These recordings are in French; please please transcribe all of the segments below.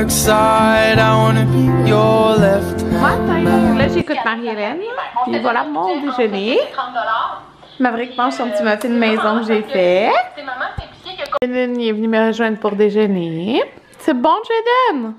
dark side. I wanna be your left hand. Là, j'écoute Marie-Hélène. Puis voilà mon déjeuner. Maverick mange son petit muffin de maison que j'ai fait. Jaden est venu me rejoindre pour déjeuner. C'est bon, Jaden?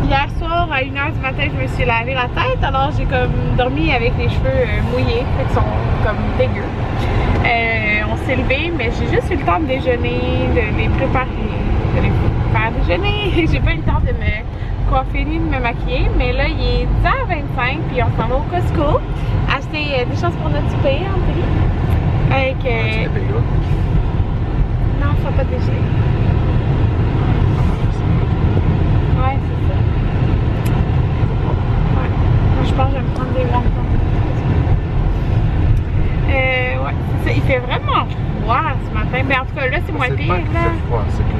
Hier soir à 1h du matin, je me suis lavé la tête, alors j'ai comme dormi avec les cheveux mouillés, fait qu'ils sont comme dégueux. On s'est levé, mais j'ai juste eu le temps de déjeuner, de les préparer, de les faire déjeuner. J'ai pas eu le temps de me coiffer ni de me maquiller, mais là il est 10h25 puis on s'en va au Costco acheter des choses pour notre souper en prix. Avec non, ça va pas déjeuner. Ouais, c'est ça. Ouais. Moi, je pense que je vais me prendre des wontons. Ouais, c'est ça. Il fait vraiment froid ce matin. Mais en tout cas, là, c'est moins pire.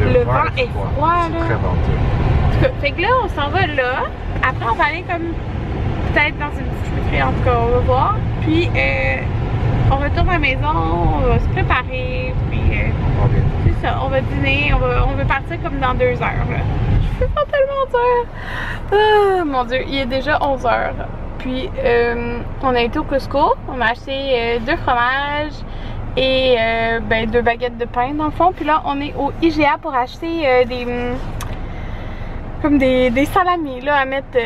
Le vent est froid, là. C'est très venteux. En tout cas, fait que là, on s'en va là. Après, on va aller comme peut-être dans une petite fruiterie. En tout cas, on va voir. Puis, on retourne à la maison. On va se préparer. Puis, c'est ça. On va dîner. On va partir comme dans 2 heures, là. C'est pas tellement dur. Ah, mon Dieu, il est déjà 11h. Puis, on a été au Costco. On a acheté 2 fromages et 2 baguettes de pain dans le fond. Puis là, on est au IGA pour acheter des salamis là, à mettre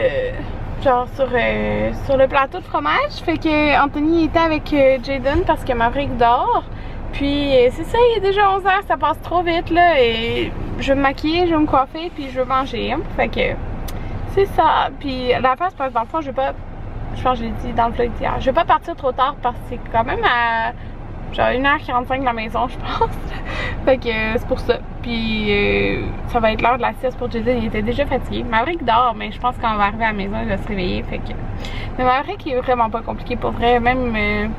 genre sur le plateau de fromage. Fait que Anthony était avec Jaden parce que Maverick dort. Puis c'est ça, il est déjà 11h, ça passe trop vite là et je vais me maquiller, je vais me coiffer puis je vais manger. Hein. Fait que c'est ça. Puis l'affaire c'est parce que dans le fond, je vais pas, je pense que je l'ai dit dans le vlog d'hier, je vais pas partir trop tard parce que c'est quand même à genre 1h45 de la maison je pense. Fait que c'est pour ça. Puis ça va être l'heure de la sieste pour Jaden, il était déjà fatigué. Maverick dort, mais je pense qu'on va arriver à la maison, il va se réveiller. Fait que... Mais Maverick il est vraiment pas compliqué pour vrai, même...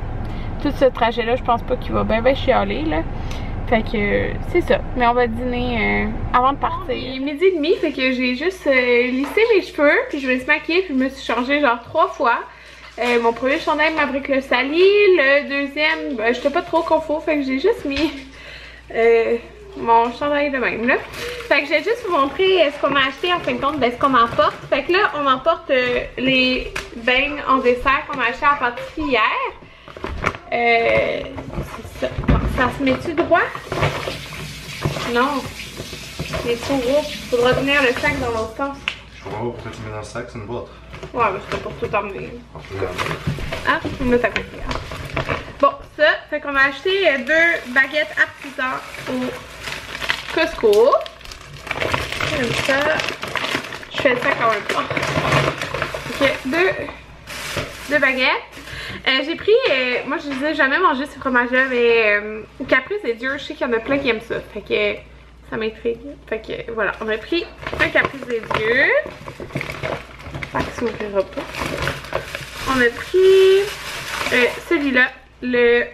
tout ce trajet là je pense pas qu'il va bien chialer là. Fait que c'est ça. Mais on va dîner avant de partir. Il est 12h30, fait que j'ai juste lissé mes cheveux. Puis je me suis maquillée, puis je me suis changée genre 3 fois. Mon premier chandail Maverick le sali. Le deuxième, j'étais pas trop confort. Fait que j'ai juste mis mon chandail de même là. Fait que je vais juste vous montrer ce qu'on a acheté en fin de compte, ce qu'on emporte. Fait que là on emporte les beignes en dessert qu'on a acheté en pâtisserie hier. C'est ça. Ça se met-tu droit? Non. Il est trop gros. Faudra tenir le sac dans l'autre sens. Je vois pourquoi tu mets dans le sac, c'est une boîte. Ouais, mais c'était pour tout emmener. Ah, on met à côté. Bon, ça, fait qu'on a acheté 2 baguettes artisan au Costco. Comme ça. Je fais ça quand même pas. Ok, 2 baguettes. J'ai pris, moi je disais jamais manger ce fromage là, mais Caprice et Dieu, je sais qu'il y en a plein qui aiment ça, fait que ça m'intrigue. Fait que voilà, on a pris un Caprice des Dieux, ça ne s'ouvrira pas. On a pris celui-là, le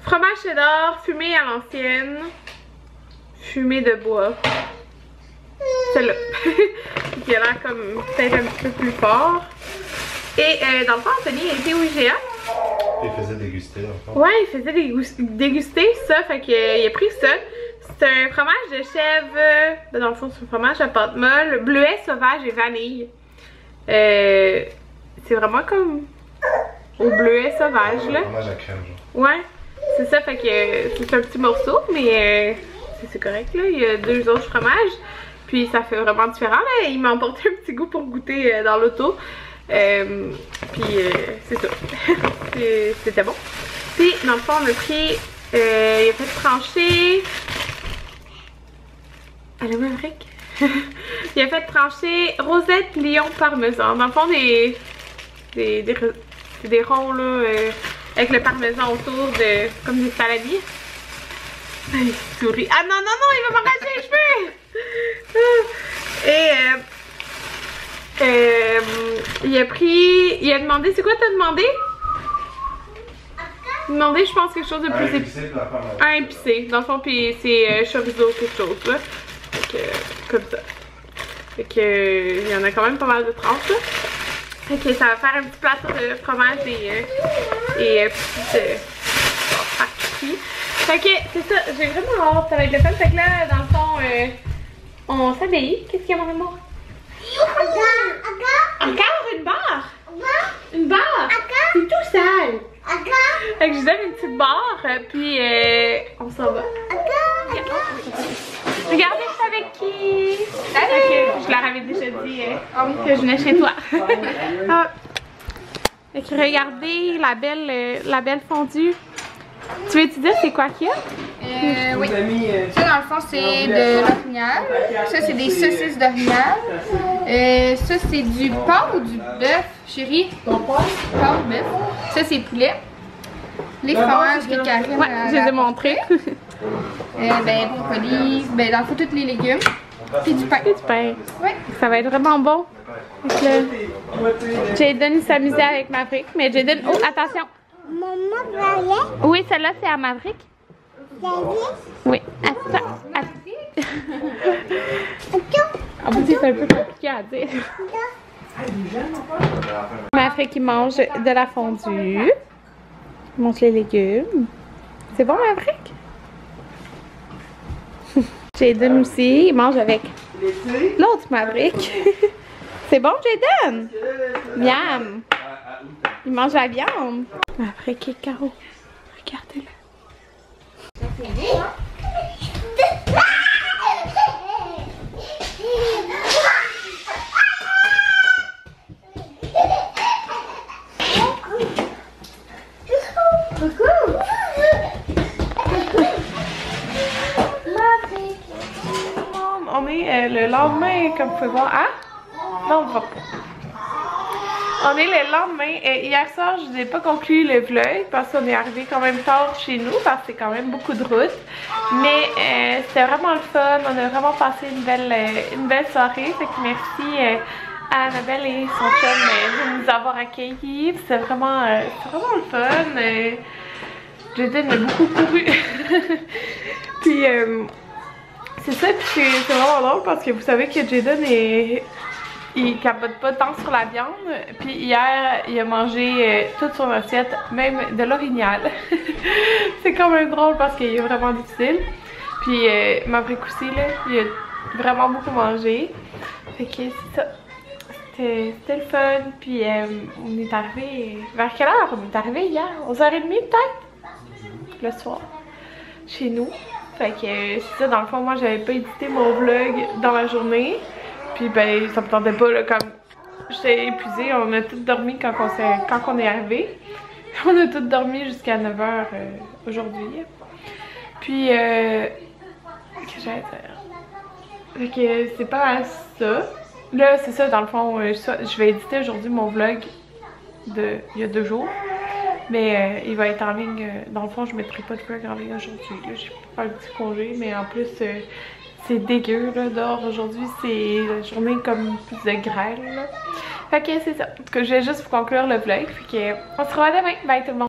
fromage cheddar fumé à l'ancienne, fumé de bois, celui-là, qui a l'air comme peut-être un petit peu plus fort. Et dans le fond, Anthony était au IGA. Il faisait déguster dans le fond. Ouais, il faisait déguster ça, fait qu'il a pris ça. C'est un fromage de chèvre, dans le fond c'est un fromage à pâte molle, bleuet sauvage et vanille. c'est vraiment comme au bleuet sauvage là. Fromage à crème, genre. Ouais, c'est ça, fait que c'est un petit morceau, mais c'est correct là. Il y a 2 autres fromages, puis ça fait vraiment différent là. Il m'a emporté un petit goût pour goûter dans l'auto. Puis c'est ça. C'était bon. Puis dans le fond, on a pris. Il a fait trancher. Allô, Maverick? Il a fait trancher Rosette Lyon Parmesan. Dans le fond, des ronds là, avec le parmesan autour de. Comme des saladiers. Il sourit. Ah non, non, non, il va m'arracher les cheveux! Il a demandé. C'est quoi t'as demandé? Demandé, je pense, quelque chose de plus épicé. Un épicé, dans le fond, puis c'est chorizo, quelque chose là. Fait que, comme ça. Fait que, il y en a quand même pas mal de tranches là. Fait que ça va faire un petit plateau de fromage et petite pâtisserie. Fait que, c'est ça, j'ai vraiment hâte, ça va être le fun. Fait que là, dans le fond, on s'habille. Qu'est-ce qu'il y a, mon amour? Encore une barre? Une barre? C'est tout sale. Fait que je donne une petite barre, puis on s'en va. Regardez, je suis avec qui? Salut! Je leur avais déjà dit que je venais chez toi. Fait que regardez la belle fondue. Tu veux-tu dire c'est quoi qu'il y a? Oui. Ça, dans le fond, c'est de l'orignal. Ça, c'est des saucisses d'orignal. Ça, c'est du porc ou du bœuf, chérie? Porc, bœuf. Ça, c'est poulet. Les fromages que Karine ouais, je les ai montrés. Ben, brocoli, ben, dans le fond, tous les légumes. Puis du pain. Et du pain. Ouais. Ça va être vraiment bon. Donc là, Jayden s'amusait avec Maverick. Mais Jayden, oh, attention! Maman, Oui, celle-là, c'est à Maverick. Oui. Attends. En plus, c'est un peu compliqué à dire. Maverick, il mange de la fondue. Il mange les légumes. C'est bon, Maverick? Jayden aussi, il mange avec l'autre Maverick. C'est bon, Jayden? Miam! Il mange la viande. Maverick et Caro. Regardez-le. On est le lendemain, comme vous pouvez voir. Hein? Non, on va pas. On est le lendemain. Hier soir, je n'ai pas conclu le vlog parce qu'on est arrivé quand même tard chez nous parce que c'est quand même beaucoup de route. Mais c'était vraiment le fun. On a vraiment passé une belle soirée. Fait que merci à Annabelle et son chum de nous avoir accueillis. C'est vraiment le fun. Jayden a beaucoup couru. Puis c'est ça, puis c'est vraiment drôle parce que vous savez que Jayden il capote pas tant sur la viande. Puis hier, il a mangé toute son assiette, même de l'orignal. C'est quand même drôle parce qu'il est vraiment difficile. Puis Maverick aussi, là, il a vraiment beaucoup mangé. Fait que c'est ça. C'était le fun. Puis on est arrivé. Vers quelle heure on est arrivé hier? 11h30 peut-être? Le soir. Chez nous. Fait que c'est ça, dans le fond, moi j'avais pas édité mon vlog dans la journée. Puis ben, ça me tentait pas, là, comme j'étais épuisée. On a tous dormi quand on est arrivé. On a tous dormi jusqu'à 9h aujourd'hui. Puis, qu'est-ce que j'allais dire? Fait que c'est pas mal ça. Là, c'est ça, dans le fond, je vais éditer aujourd'hui mon vlog il y a 2 jours. Mais il va être en ligne. Dans le fond, je mettrai pas de vlog en ligne aujourd'hui. J'ai pas un petit congé, mais en plus, c'est dégueu là, dehors aujourd'hui. C'est la journée comme plus de grêle. Là. Fait que c'est ça. En tout cas, je vais juste vous conclure le vlog. Fait que on se revoit demain. Bye tout le monde.